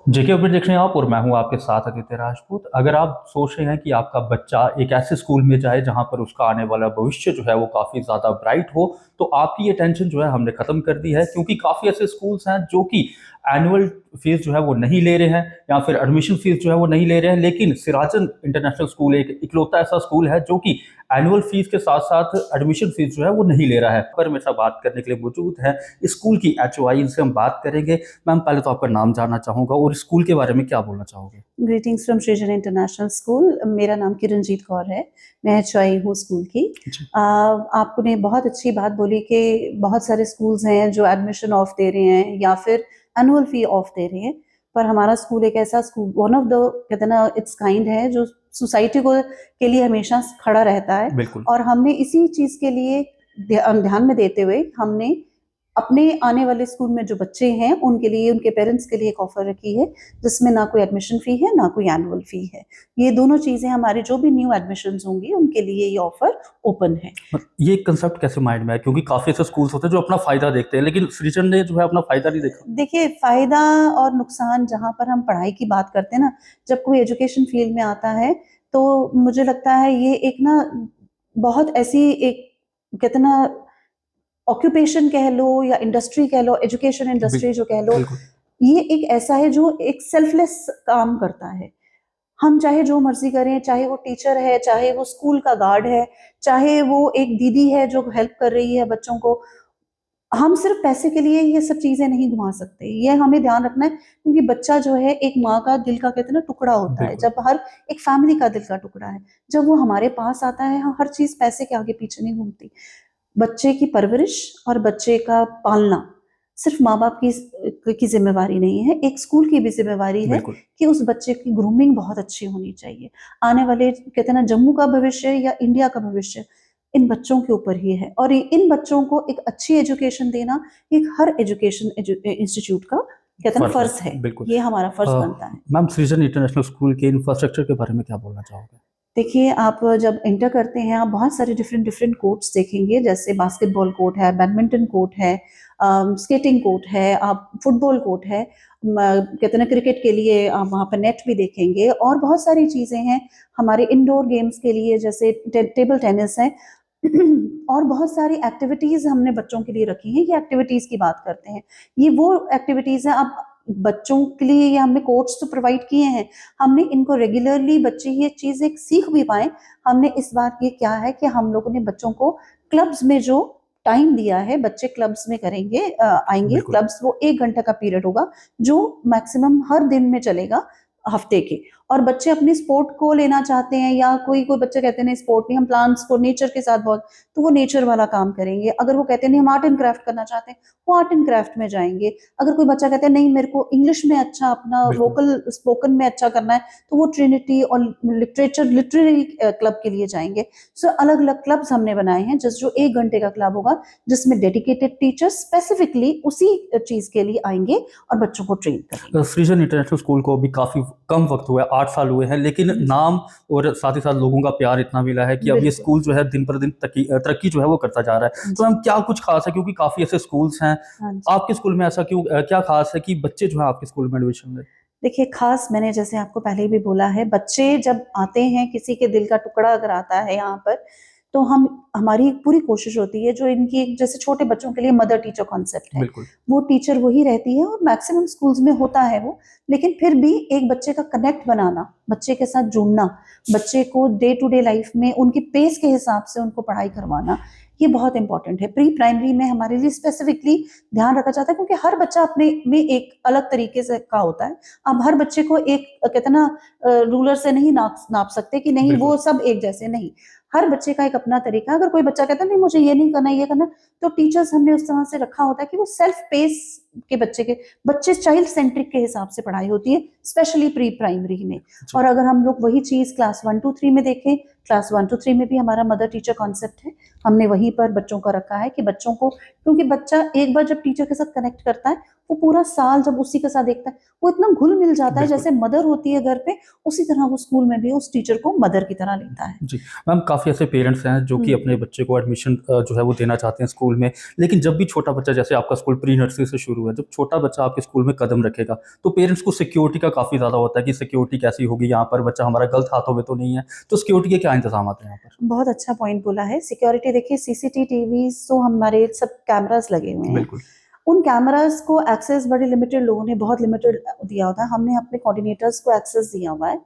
जेके update देख रहे हैं आप और मैं हूं आपके साथ आदित्य राजपूत। अगर आप सोच रहे हैं कि आपका बच्चा एक ऐसे स्कूल में जाए जहां पर उसका आने वाला भविष्य जो है वो काफ़ी ज़्यादा ब्राइट हो, तो आपकी ये टेंशन जो है हमने ख़त्म कर दी है, क्योंकि काफ़ी ऐसे स्कूल्स हैं जो कि एनुअल फीस जो है वो नहीं ले रहे हैं या फिर एडमिशन फीस जो है वो नहीं ले रहे हैं। लेकिन सिराजन इंटरनेशनल स्कूल एक इकलौता ऐसा स्कूल है जो कि एनुअल फीस के साथ साथ एडमिशन फीस जो है वो नहीं ले रहा है। पर मेरे साथ बात करने के लिए मौजूद है स्कूल की एचओआई, इनसे हम बात करेंगे। मैम, पहले तो आपका नाम जानना चाहूँगा और स्कूल के बारे में क्या बोलना चाहोगे? ग्रीटिंग्स फ्रॉम सृजन इंटरनेशनल स्कूल। मेरा नाम किरणजीत कौर है। मैं एचओआई हूँ स्कूल की। जी। आपने बहुत अच्छी बात बोली कि बहुत सारे स्कूल्स हैं जो एडमिशन ऑफ दे रहे हैं या फिर एनुअल फी ऑफ दे रहे हैं, पर हमारा स्कूल एक ऐसा स्कूल, वन ऑफ द, कहते हैं ना, इट्स काइंड है जो सोसाइटी को के लिए हमेशा खड़ा रहता है। बिल्कुल। और हमने इसी चीज के लिए ध्यान में देते हुए हमने अपने आने वाले स्कूल में जो बच्चे हैं उनके लिए, उनके पेरेंट्स के लिए एक ऑफर रखी है जिसमें ना कोई एडमिशन फी है ना कोई एनुअल फी है। ये दोनों चीजें हमारे जो भी न्यू एडमिशन्स होंगी उनके लिए ये ऑफर ओपन है। ये कंसेप्ट कैसे माइंड में है, क्योंकि काफी ऐसे स्कूल्स होते हैं जो अपना फायदा देखते हैं, लेकिन सृजन ने जो है अपना फायदा नहीं देखा। देखिए, फायदा और नुकसान, जहां पर हम पढ़ाई की बात करते हैं ना, जब कोई एजुकेशन फील्ड में आता है तो मुझे लगता है ये एक ना बहुत ऐसी एक, कहते हैं ना, ऑक्यूपेशन कह लो या इंडस्ट्री कह लो, एजुकेशन इंडस्ट्री जो कह लो, बिल्कुल। ये एक ऐसा है जो एक सेल्फलेस काम करता है। हम चाहे जो मर्जी करें, चाहे वो टीचर है, चाहे वो स्कूल का गार्ड है, चाहे वो एक दीदी है जो हेल्प कर रही है बच्चों को, हम सिर्फ पैसे के लिए ये सब चीजें नहीं घुमा सकते। ये हमें ध्यान रखना है, क्योंकि बच्चा जो है एक माँ का दिल का, कहते हैं ना, टुकड़ा होता है। बिल्कुल। जब हर एक फैमिली का दिल का टुकड़ा है, जब वो हमारे पास आता है, हर चीज पैसे के आगे पीछे नहीं घूमती। बच्चे की परवरिश और बच्चे का पालना सिर्फ माँ बाप की जिम्मेवारी नहीं है, एक स्कूल की भी जिम्मेवारी है बिल्कुल। कि उस बच्चे की ग्रूमिंग बहुत अच्छी होनी चाहिए। आने वाले, कहते हैं ना, जम्मू का भविष्य या इंडिया का भविष्य इन बच्चों के ऊपर ही है, और इन बच्चों को एक अच्छी एजुकेशन देना एक हर एजुकेशन इंस्टीट्यूट का, कहते हैं ना, फर्ज है। फर्ज है। बिल्कुल। ये हमारा फर्ज बनता है। मैम, सृजन इंटरनेशनल स्कूल के इंफ्रास्ट्रक्चर के बारे में क्या बोलना चाहोगे? देखिए, आप जब एंटर करते हैं आप बहुत सारे डिफरेंट डिफरेंट कोर्ट्स देखेंगे, जैसे बास्केटबॉल कोर्ट है, बैडमिंटन कोर्ट है, स्केटिंग कोर्ट है, आप फुटबॉल कोर्ट है, कहते हैं ना, क्रिकेट के लिए आप वहाँ पर नेट भी देखेंगे, और बहुत सारी चीज़ें हैं हमारे इंडोर गेम्स के लिए, जैसे टेबल टेनिस है। और बहुत सारी एक्टिविटीज हमने बच्चों के लिए रखी हैं। ये एक्टिविटीज की बात करते हैं, ये वो एक्टिविटीज हैं अब बच्चों के लिए, ये हमने कोर्स तो प्रोवाइड किए हैं, हमने इनको रेगुलरली बच्चे ये चीज एक सीख भी पाए। हमने इस बार ये क्या है कि हम लोगों ने बच्चों को क्लब्स में जो टाइम दिया है, बच्चे क्लब्स में करेंगे, आएंगे बिल्कुल। क्लब्स, वो 1 घंटे का पीरियड होगा जो मैक्सिमम हर दिन में चलेगा, हफ्ते के। और बच्चे अपनी स्पोर्ट को लेना चाहते हैं, या कोई कोई बच्चे कहते हैं नहीं स्पोर्ट नहीं, हम प्लांट्स को, नेचर के साथ बहुत, तो वो नेचर वाला काम करेंगे। अगर वो कहते हैं नहीं हम आर्ट एंड क्राफ्ट करना चाहते हैं, वो आर्ट एंड क्राफ्ट में जाएंगे। अगर कोई बच्चा कहता है नहीं मेरे को इंग्लिश में अच्छा, अपना बिल्कुल। वोकल स्पोकन में अच्छा करना है, तो वो ट्रिनिटी और लिटरेचर लिटरेरी क्लब के लिए जाएंगे। सो अलग अलग क्लब्स हमने बनाए हैं, जो 1 घंटे का क्लब होगा जिसमें डेडिकेटेड टीचर्स स्पेसिफिकली उसी चीज के लिए आएंगे और बच्चों को ट्रेन करेंगे। सृजन इंटरनेशनल स्कूल को अभी काफ़ी कम वक्त हुआ है, 8 साल हुए हैं, लेकिन नाम और साथ ही साथ लोगों का प्यार इतना मिला है कि अब ये बिल्कुल। स्कूल जो है दिन पर दिन तरक्की जो है वो करता जा रहा है। तो जी। मैम, क्या कुछ खास है, क्योंकि काफ़ी ऐसे स्कूल्स हैं, हाँ जी। आपके स्कूल में ऐसा क्यों, क्या खास है कि बच्चे जो है आपके स्कूल में एडमिशन ले? देखिए, खास मैंने जैसे आपको पहले भी बोला है, बच्चे जब आते हैं, किसी के दिल का टुकड़ा अगर आता है यहाँ पर, तो हम, हमारी पूरी कोशिश होती है, जो इनकी एक, जैसे छोटे बच्चों के लिए मदर टीचर कॉन्सेप्ट है, बिल्कुल। वो टीचर वही रहती है, और मैक्सिमम स्कूल्स में होता है वो। लेकिन फिर भी एक बच्चे का कनेक्ट बनाना, बच्चे के साथ जुड़ना, बच्चे को डे टू डे लाइफ में उनकी पेस के हिसाब से उनको पढ़ाई करवाना, ये बहुत इंपॉर्टेंट है। प्री प्राइमरी में हमारे लिए स्पेसिफिकली ध्यान रखा जाता है, क्योंकि हर बच्चा अपने में एक अलग तरीके से का होता है। आप हर बच्चे को एक, कहते हैं ना, रूलर से नहीं नाप सकते कि नहीं बिल्कुल। वो सब एक जैसे नहीं। हर बच्चे का एक अपना तरीका है। अगर कोई बच्चा कहता है नहीं मुझे ये नहीं करना, ये करना, तो टीचर्स हमने उस तरह से रखा होता है कि वो सेल्फ पेस के बच्चे चाइल्ड सेंट्रिक के हिसाब से पढ़ाई होती है, स्पेशली प्री प्राइमरी में। जी। और अगर हम लोग वही चीज क्लास 1 2 3 में देखें, क्लास 1 to 3 में भी हमारा मदर टीचर कॉन्सेप्ट है, हमने वहीं पर बच्चों का रखा है कि बच्चों को, क्योंकि बच्चा एक बार जब टीचर के साथ कनेक्ट करता है, वो पूरा साल जब उसी के साथ देखता है, वो इतना घुल मिल जाता है, बिल्कुल। जैसे मदर होती है घर पे, उसी तरह वो स्कूल में भी उस टीचर को मदर की तरह लेता है। जी, मैम काफ़ी ऐसे पेरेंट्स हैं जो कि अपने बच्चे को एडमिशन जो है वो देना चाहते हैं स्कूल में, लेकिन जब भी छोटा बच्चा, जैसे आपका स्कूल प्री नर्सरी से शुरू है, जब छोटा बच्चा आपके स्कूल में कदम रखेगा, तो पेरेंट्स को सिक्योरिटी का काफ़ी ज़्यादा होता है कि सिक्योरिटी कैसी होगी, यहाँ पर बच्चा हमारा गलत हाथों में तो नहीं है, तो सिक्योरिटी के क्या इंतज़ाम हैं यहाँ पर? बहुत अच्छा पॉइंट बोला है। सिक्योरिटी देखिए, सीसीटीवी तो हमारे सब कैमरास लगे हुए हैं। बिल्कुल। उन कैमरास को एक्सेस बड़े लिमिटेड लोगों ने बहुत लिमिटेड दिया होता है। हमने अपने कोऑर्डिनेटर्स को एक्सेस दिया हुआ है।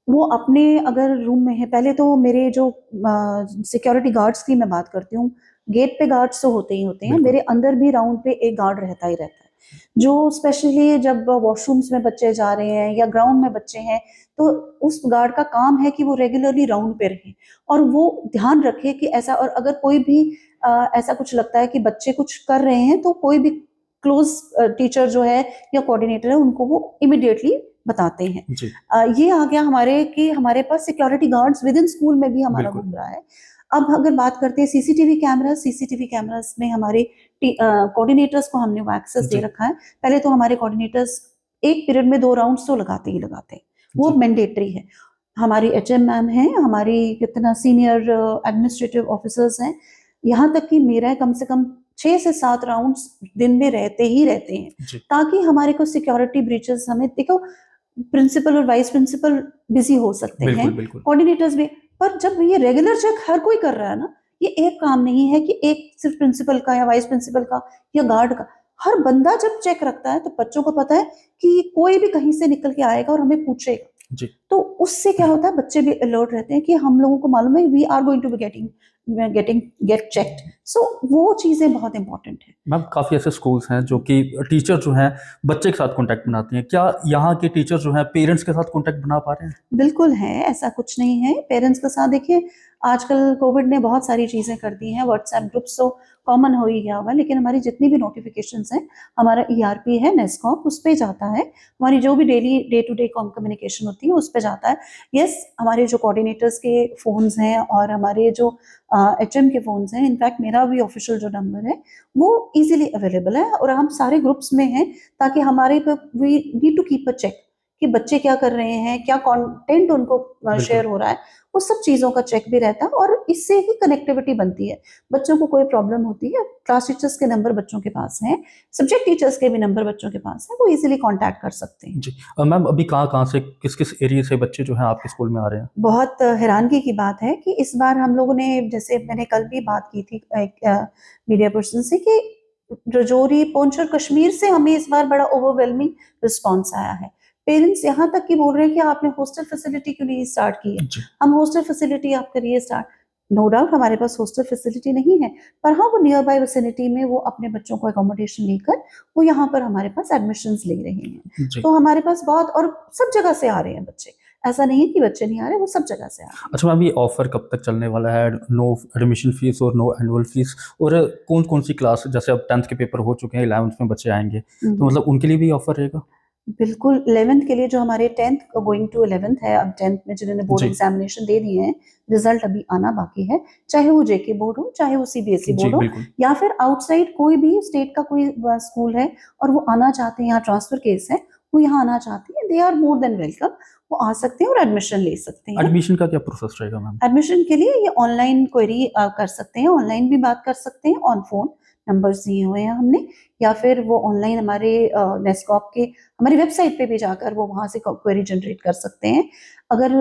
वो अपने अगर रूम में है, पहले तो मेरे जो सिक्योरिटी गार्ड्स की मैं बात करती हूँ, गेट पे गार्ड्स तो होते ही होते हैं, बिल्कुल। मेरे अंदर भी राउंड पे एक गार्ड रहता ही रहता है, जो स्पेशली जब वॉशरूम्स में बच्चे जा रहे हैं या ग्राउंड में बच्चे हैं, तो उस गार्ड का काम है कि वो रेगुलरली राउंड पे रहे और वो ध्यान रखे कि ऐसा, और अगर कोई भी ऐसा कुछ लगता है कि बच्चे कुछ कर रहे हैं, तो कोई भी क्लोज टीचर जो है या कोऑर्डिनेटर है, उनको वो इमिडिएटली बताते हैं। जी। ये आ गया हमारे कि हमारे पास security guards within school में भी हमारा बिल्कुल। घूम रहा है। अब अगर बात करते हैं सीसीटीवी कैमरास में हमारे कोऑर्डिनेटर्स को हमने वो एक्सेस दे जी। रखा है। पहले तो हमारे कोऑर्डिनेटर्स एक पीरियड में 2 राउंड्स तो लगाते ही लगाते हैं, वो जी। मैंडेटरी है। हमारी एचएम मैम है, हमारी कितना सीनियर एडमिनिस्ट्रेटिव ऑफिसर्स हैं, यहाँ तक कि मेरा कम से कम 6 से 7 राउंड्स दिन में रहते ही रहते हैं, जी। ताकि हमारे को सिक्योरिटी ब्रीचेस, हमें देखो प्रिंसिपल और वाइस प्रिंसिपल बिजी हो सकते हैं, बिल्कुल, बिल्कुल। कोऑर्डिनेटर्स भी, पर जब ये रेगुलर चेक हर कोई कर रहा है ना, ये एक काम नहीं है कि एक सिर्फ प्रिंसिपल का या वाइस प्रिंसिपल का या गार्ड का, हर बंदा जब चेक रखता है तो बच्चों को पता है कि कोई भी कहीं से निकल के आएगा और हमें पूछेगा, जी। तो उससे क्या होता है, बच्चे भी अलर्ट रहते हैं कि हम लोगों को मालूम है we are going to be get checked, so वो चीजें बहुत इंपॉर्टेंट है। मैम काफ़ी ऐसे स्कूल्स हैं जो कि टीचर जो हैं बच्चे के साथ कॉन्टैक्ट बनाती हैं, क्या यहाँ के टीचर जो हैं पेरेंट्स के साथ कॉन्टैक्ट बना पा रहे हैं? बिल्कुल है, ऐसा कुछ नहीं है। पेरेंट्स के साथ देखिए, आजकल कोविड ने बहुत सारी चीज़ें कर दी हैं, व्हाट्सएप ग्रुप्स तो कॉमन हो ही गया हुआ है, लेकिन हमारी जितनी भी नोटिफ़िकेशंस हैं, हमारा ईआरपी है नेस्कॉम, उस पे जाता है। हमारी जो भी daily day to day communication होती है, उस पे जाता है। येस, हमारे जो कोऑर्डिनेटर्स के फ़ोन्स हैं और हमारे जो एचएम के फ़ोन्स हैं, इनफैक्ट मेरा भी ऑफ़िशियल जो नंबर है, वो ईज़िली अवेलेबल है और हम सारे ग्रुप्स में हैं, ताकि हमारे पे we need to keep a check कि बच्चे क्या कर रहे हैं, क्या कंटेंट उनको शेयर बिल्कुल। हो रहा है, वो सब चीज़ों का चेक भी रहता है और इससे ही कनेक्टिविटी बनती है। बच्चों को कोई प्रॉब्लम होती है, क्लास टीचर्स के नंबर बच्चों के पास हैं, सब्जेक्ट टीचर्स के भी नंबर बच्चों के पास हैं, वो ईज़िली कॉन्टैक्ट कर सकते हैं। जी। मैम अभी कहाँ-कहाँ से किस-किस एरिया से बच्चे जो हैं आपके स्कूल में आ रहे हैं? बहुत हैरानगी की बात है कि इस बार हम लोगों ने, जैसे मैंने कल भी बात की थी एक मीडिया पर्सन से, कि राजौरी, पुंछ और कश्मीर से हमें इस बार बड़ा ओवरवेलमिंग रिस्पॉन्स आया है। पेरेंट्स यहाँ तक कि बोल रहे हैं कि आपने हॉस्टल फैसिलिटी क्यों नहीं स्टार्ट की है? जी। हम हॉस्टल फैसिलिटी आप करिए स्टार्ट। नो डाउट हमारे पास हॉस्टल फैसिलिटी नहीं है, पर हाँ, वो नियर बाय विसिनिटी में वो अपने बच्चों को अकोमोडेशन लेकर वो यहाँ पर हमारे पास एडमिशंस ले रहे हैं। जी। तो हमारे पास बहुत, और सब जगह से आ रहे हैं बच्चे, ऐसा नहीं है कि बच्चे नहीं आ रहे, वो सब जगह से आ रहे हैं। अच्छा मैम, ये ऑफ़र कब तक चलने वाला है? नो एडमिशन फ़ीस और नो एनुअल फ़ीस, और कौन-कौन सी क्लास, जैसे अब 10th के पेपर हो चुके हैं, 11th में बच्चे आएँगे, तो मतलब उनके लिए भी ऑफ़र रहेगा? बिल्कुल, 11th के लिए, जो हमारे 10th गोइंग टू 11th है, अब 10th में जिन्होंने बोर्ड जी। एग्जामिनेशन दे दिए हैं, रिजल्ट अभी आना बाकी है, चाहे वो जेके बोर्ड हो, चाहे वो सीबीएसई जी, बोर्ड हो, बिल्कुल। या फिर आउटसाइड कोई भी स्टेट का कोई स्कूल है और वो आना चाहते हैं, यहाँ ट्रांसफर केस है, वो यहाँ आना चाहते हैं, they are more than welcome, वो आ सकते हैं और एडमिशन ले सकते हैं। एडमिशन का क्या प्रोसेस रहेगा मैम? एडमिशन के लिए ये ऑनलाइन क्वेरी कर सकते हैं, ऑनलाइन भी बात कर सकते हैं, ऑन फोन नंबर्स दिए हुए हैं हमने, या फिर वो ऑनलाइन हमारे नेस्कॉप के हमारी वेबसाइट पे भी जाकर वो वहाँ से क्वेरी जनरेट कर सकते हैं। अगर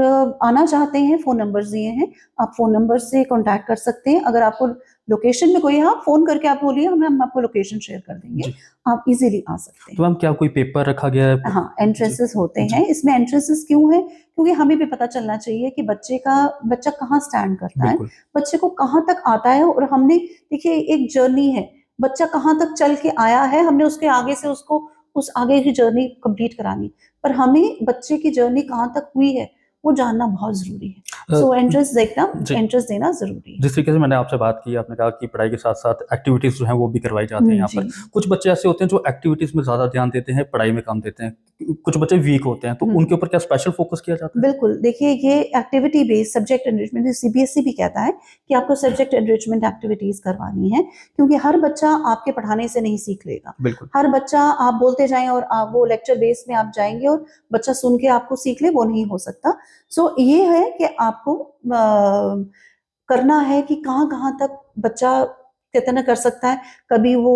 आना चाहते हैं, फ़ोन नंबर्स दिए हैं, आप फ़ोन नंबर से कॉन्टैक्ट कर सकते हैं। अगर आपको लोकेशन में कोई है, आप फ़ोन करके आप बोलिए, हम आपको लोकेशन शेयर कर देंगे, जी। आप इज़िली आ सकते तो हैं। मैम क्या कोई पेपर रखा गया है? हाँ, जी। एंट्रेंसेस होते जी। हैं। इसमें एंट्रेंसेस क्यों है? क्योंकि हमें भी पता चलना चाहिए कि बच्चा कहाँ स्टैंड करता है, बिल्कुल। बच्चे को कहाँ तक आता है, और हमने, देखिए एक जर्नी है, बच्चा कहाँ तक चल के आया है, हमने उसके आगे से उसको उस आगे की जर्नी कंप्लीट करानी, पर हमें बच्चे की जर्नी कहाँ तक हुई है, वो जानना बहुत ज़रूरी है। सो एंट्रेंस जी। एंट्रेंस देना जरूरी है। जिस तरीके से मैंने आपसे बात की, आपने कहा कि पढ़ाई के साथ-साथ एक्टिविटीज़ जो हैं वो भी करवाई जाती हैं यहाँ जी। पर। कुछ बच्चे ऐसे होते हैं जो एक्टिविटीज़ में ज़्यादा ध्यान देते हैं, पढ़ाई में कम देते हैं। कुछ बच्चे वीक होते हैं, तो उनके ऊपर क्या स्पेशल फ़ोकस किया जाता है? बिल्कुल, देखिए ये activity based subject enrichment CBSE भी कहता है कि आपको सब्जेक्ट एनरिचमेंट एक्टिविटीज करवानी है, क्योंकि हर बच्चा आपके पढ़ाने से नहीं सीख लेगा। बिल्कुल। हर बच्चा आप बोलते जाएं और आप वो लेक्चर बेस में आप जाएंगे और बच्चा सुन के आपको सीख ले, वो नहीं हो सकता। सो ये है कि आपको करना है कि कहाँ-कहाँ तक बच्चा कितना कर सकता है। कभी वो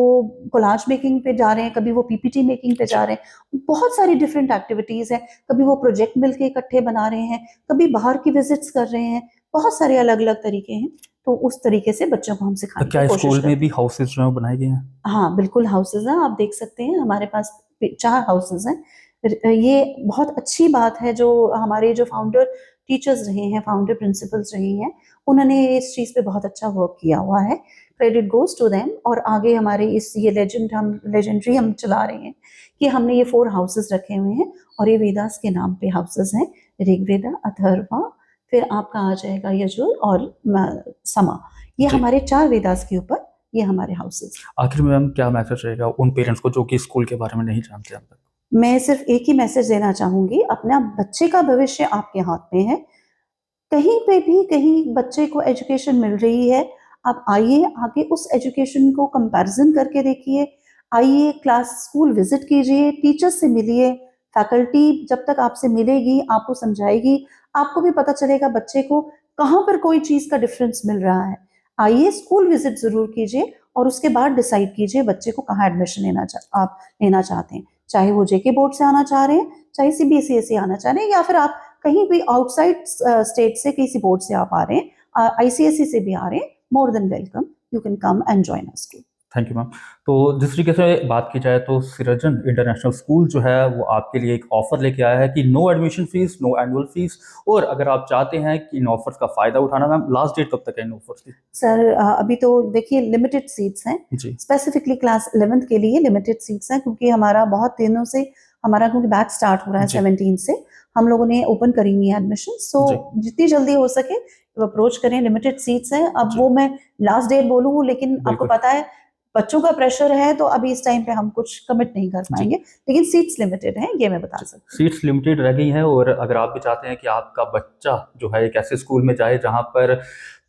कोलाज मेकिंग पे जा रहे हैं, कभी वो पीपीटी मेकिंग पे जा रहे हैं। बहुत सारी डिफरेंट एक्टिविटीज़ हैं। कभी वो प्रोजेक्ट मिलके इकट्ठे बना रहे हैं, कभी बाहर की विजिट्स कर रहे हैं। बहुत सारे अलग-अलग तरीके हैं। तो उस तरीके से बच्चों को हम तो सिखाने की क्या कोशिश स्कूल में करते भी हैं। हाउसेज़ जो हैं बनाए गए हैं? हाँ, बिल्कुल हाउसेज़ हैं, आप देख सकते हैं हमारे पास 4 हाउसेज़ हैं। ये बहुत अच्छी बात है जो हमारे जो फाउंडर टीचर्स रहे हैं, फाउंडर प्रिंसिपल्स रहे हैं, उन्होंने इस चीज़ पे बहुत अच्छा वर्क किया हुआ है। Credit goes to them. और आगे हमारे इस ये लेजेंडरी हम चला रहे हैं कि हमने ये 4 हाउसेज़ रखे हुए हैं और ये वेदास के नाम पे हाउसेज़ हैं। ऋग्वेदा, अथर्वा, फिर आपका आ जाएगा यजुर और समा। ये जी। हमारे 4 वेदास के ऊपर ये हमारे हाउसेज़। आखिर में मैम क्या मैसेज रहेगा उन पेरेंट्स को जो कि स्कूल के बारे में नहीं जानते अब तक? मैं सिर्फ एक ही मैसेज देना चाहूँगी, अपना बच्चे का भविष्य आपके हाथ में है। कहीं पे भी कहीं बच्चे को एजुकेशन मिल रही है, आप आइए, आके उस एजुकेशन को कंपैरिज़न करके देखिए। आइए, क्लास स्कूल विज़िट कीजिए, टीचर्स से मिलिए, फैकल्टी जब तक आपसे मिलेगी, आपको समझाएगी, आपको भी पता चलेगा बच्चे को कहाँ पर कोई चीज़ का डिफ़रेंस मिल रहा है। आइए, स्कूल विज़िट ज़रूर कीजिए और उसके बाद डिसाइड कीजिए बच्चे को कहाँ एडमिशन आप लेना चाहते हैं। चाहे वो जेके बोर्ड से आना चाह रहे हैं, चाहे सीबीएसई से आना चाह रहे हैं, या फिर आप कहीं भी आउटसाइड स्टेट से किसी बोर्ड से आप आ रहे हैं, आईसीएसई से भी आ रहे हैं, मोर than welcome, you can come and join our school. Thank you ma'am. तो जिस तरीके से बात की जाए तो सृजन इंटरनेशनल स्कूल जो है वो आपके लिए एक ऑफ़र लेके आया है कि no admission fees, no annual fees. और अगर आप चाहते हैं कि इन ऑफ़र्स का फ़ायदा उठाना, मैम लास्ट डेट कब तक है इन ऑफ़र्स की? सर अभी तो देखिए लिमिटेड सीट्स हैं, जी। स्पेसिफिकली क्लास 11th के लिए लिमिटेड सीट्स हैं, क्योंकि हमारा बहुत दिनों से हमारा क्योंकि बैच स्टार्ट हो रहा है जी। 17 से, हम लोगों ने ओपन करी हुई है एडमिशन। सो जी। जितनी जल्दी हो सके तो अप्रोच करें, लिमिटेड सीट्स हैं। अब जी। वो मैं लास्ट डेट बोलूँ, लेकिन आपको बिल्कुल। पता है बच्चों का प्रेशर है, तो अभी इस टाइम पे हम कुछ कमिट नहीं कर जी। पाएंगे, लेकिन सीट्स लिमिटेड हैं, ये मैं बता सकती हूँ। सीट्स लिमिटेड रह गई हैं। और अगर आप भी चाहते हैं कि आपका बच्चा जो है एक ऐसे स्कूल में जाए जहाँ पर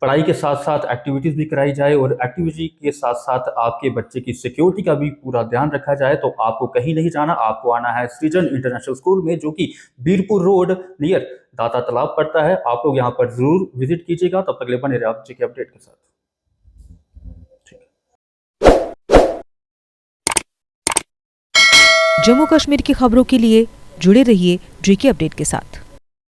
पढ़ाई के साथ-साथ एक्टिविटीज़ भी कराई जाए और एक्टिविटी के साथ-साथ आपके बच्चे की सिक्योरिटी का भी पूरा ध्यान रखा जाए, तो आपको कहीं नहीं जाना, आपको आना है सृजन इंटरनेशनल स्कूल में, जो कि बीरपुर रोड नियर दाता तालाब पड़ता है। आप लोग यहाँ पर ज़रूर विज़िट कीजिएगा। तब तक के लिए बने रहिए आप जेके अपडेट के साथ। जम्मू कश्मीर की खबरों के लिए जुड़े रहिए जेके अपडेट के साथ।